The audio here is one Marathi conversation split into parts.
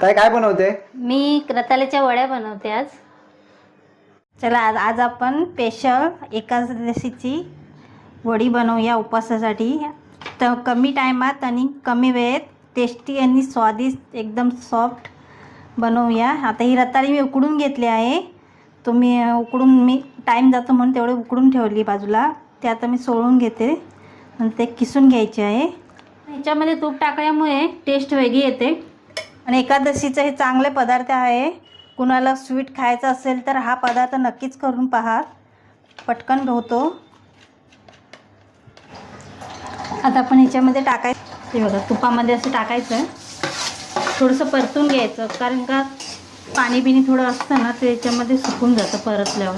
ताई काय बनवते? मी रताळ्याच्या वड्या बनवते आज. चला आज आपण स्पेशल एकादशीची वडी बनवूया उपवासासाठी. तर कमी टायमात आणि कमी वेळेत टेस्टी आणि स्वादिष्ट एकदम सॉफ्ट बनवूया. आता ही रताळी मी उकडून घेतली आहे. मी टाईम जातो म्हणून तेवढे उकडून ठेवली बाजूला. ते आता मी सोलून घेते आणि ते किसून घ्यायचे आहे. ह्याच्यामध्ये तूप टाकल्यामुळे टेस्ट वेगळी येते आणि एकादशीचे हे चांगले पदार्थ आहे. कुणाला स्वीट खायचं असेल तर हा पदार्थ नक्कीच करून पहा, पटकन होतो. आता आपण ह्याच्यामध्ये टाकायचं, हे बघा तुपामध्ये असं टाकायचं, थोडंसं परतून घ्यायचं, कारण का पाणी बिणी थोडं असतं ना ते याच्यामध्ये सुकून जातं परतल्यावर.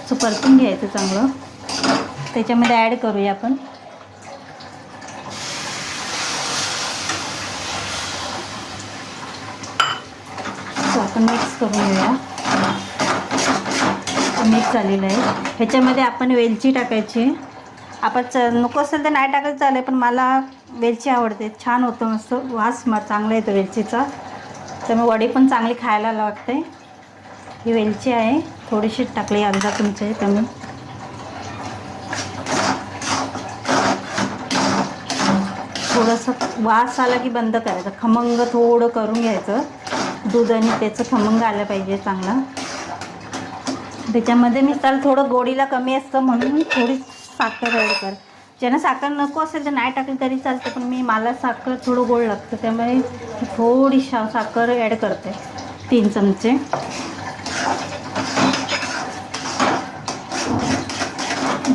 असं परतून घ्यायचं चांगलं. त्याच्यामध्ये ॲड करूया आपण. आपण मिक्स करून घेऊया. मिक्स झालेलं आहे. ह्याच्यामध्ये आपण वेलची टाकायची. आपण नको असेल तर नाही टाकायचं चालेल, पण मला वेलची आवडते, छान होतं, मस्त वास चांगला येतो वेलचीचा, त्यामुळे वडी पण चांगली खायला लागते. ही वेलची आहे, थोडीशी टाकली, अर्धा चमचा आहे, त्यामुळे थोडंसं वास आला की बंद करायचं. खमंग थोडं करून घ्यायचं. दूध आणि त्याचं खमंग आलं पाहिजे चांगला. त्याच्यामध्ये मी तर थोडं गोडीला कमी असतं म्हणून थोडी साखर ॲड कर. ज्यांना साखर नको असेल तर नाही टाकली तरी चालते, पण मला साखर थोडं गोड लागतं त्यामुळे थोडी साखर ॲड करते, 3 चमचे.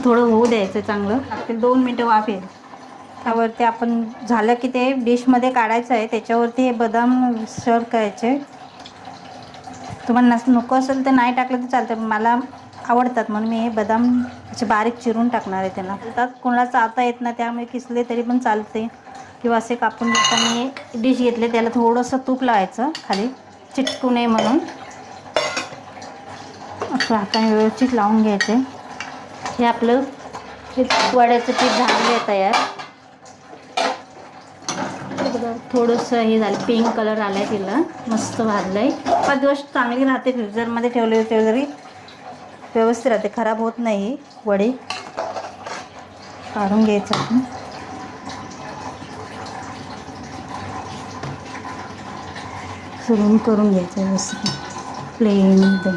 थोडं होऊ द्यायचं चांगलं. लागतील 2 मिनटं वाफ येईल. त्यावरती आपण झालं की ते डिशमध्ये काढायचं आहे. त्याच्यावरती हे बदाम सर्व करायचे. तुम्हाला नको असेल तर नाही टाकलं तर चालतं, पण मला आवडतात म्हणून मी हे बदाम असे बारीक चिरून टाकणार आहे. त्यांना चालतात, कोणाला चावता येत ना त्यामुळे किसले तरी पण चालते, किंवा असे कापून घेताना मी डिश घेतले त्याला थोडंसं तूप लावायचं खाली, चिटकू नये म्हणून. असं हाताने व्यवस्थित लावून घ्यायचे. हे आपलं वड्याचं पीठ झालेलं आहे तयार. थोडंसं हे झालं, पिंक कलर आला आहे, तिला मस्त भाजलं आहे. 5 दिवस चांगली राहते, फ्रीजरमध्ये ठेवले तरी व्यवस्थित राहते, खराब होत नाही. वडी काढून घ्यायचं आपण. सुरून करून घ्यायचं व्यवस्थित प्लेनमध्ये.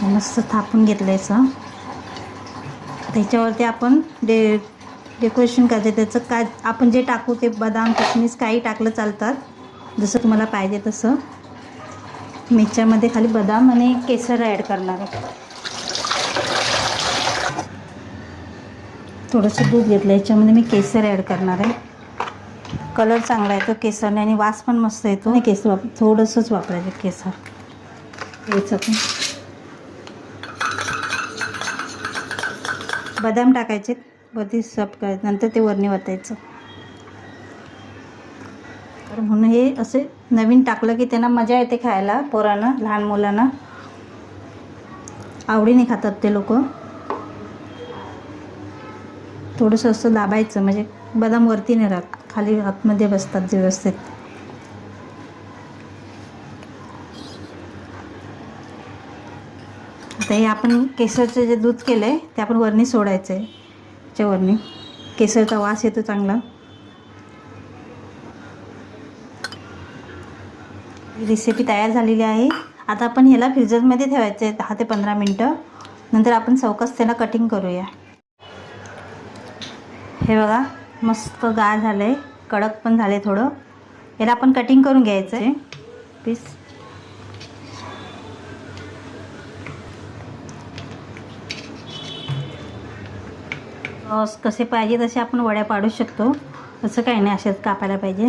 मस्त थापून घेतल्याचं. त्याच्यावरती आपण डेकोरेशन करायचं. त्याचं काय आपण जे टाकू ते बदाम किशमिश काही टाकलं चालतात, जसं तुम्हाला पाहिजे तसं. मिरच्यामध्ये खाली बदाम आणि केसर ॲड करणार आहे. थोडंसं दूध घेतलं, याच्यामध्ये मी केसर ॲड करणार आहे. कलर चांगला येतो केसरने आणि वास पण मस्त येतो. आणि केसर थोडंसंच वापरायचं, केसर यायचं पण. बदाम टाकायचे, वरती सर्व करायचं, नंतर ते वरणी वतायचं. तर म्हणून हे असे नवीन टाकलं की त्यांना मजा येते खायला. पोरांना, लहान मुलांना आवडीने खातात ते लोक. थोडंसं असं दाबायचं म्हणजे बदाम वरती नाही राहत, खाली आतमध्ये बसतात व्यवस्थित. आता हे आपण केसरचं जे दूध केलं आहे ते आपण वरणी सोडायचं आहे. त्याच्या वरणी केसरचा वास येतो चांगला. रेसिपी तयार झालेली आहे. आता आपण ह्याला फ्रीजरमध्ये ठेवायचं आहे 10 ते 15 मिनटं. नंतर आपण सावकाश त्याला कटिंग करूया. हे बघा मस्त गार झालं आहे, कडक पण झाले थोडं. याला आपण कटिंग करून घ्यायचं आहे पीस. कसे पाहिजे तसे आपण वड्या पाडू शकतो, असं काही नाही अशाच कापायला पाहिजे.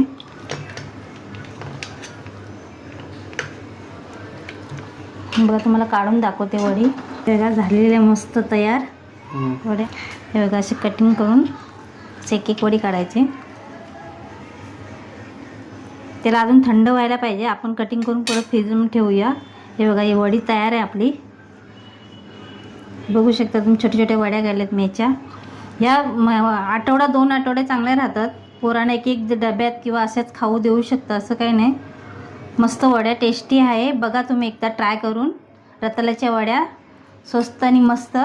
बघा तुम्हाला काढून दाखवते वडी. बघा झालेले मस्त तयार वड्या. हे बघा अशी कटिंग करून एक एक वडी काढायची. त्याला अजून थंड व्हायला पाहिजे. आपण कटिंग करून परत फ्रीजमध्ये ठेवूया. हे बघा, ही वडी तयार आहे आपली. बघू शकता तुम्ही, छोट्या छोट्या वड्या केल्यात मी याच्या. या आठवडा 2 आठवडे चांगले राहतात. पोरांना एक एक डब्यात किंवा असेच खाऊ देऊ शकता, असं काही नाही. मस्त वड्या, टेस्टी आहे. बघा तुम्ही एकदा ट्राय करून. रताळ्याच्या वड्या स्वस्त आणि मस्त,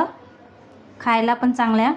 खायला पण चांगल्या.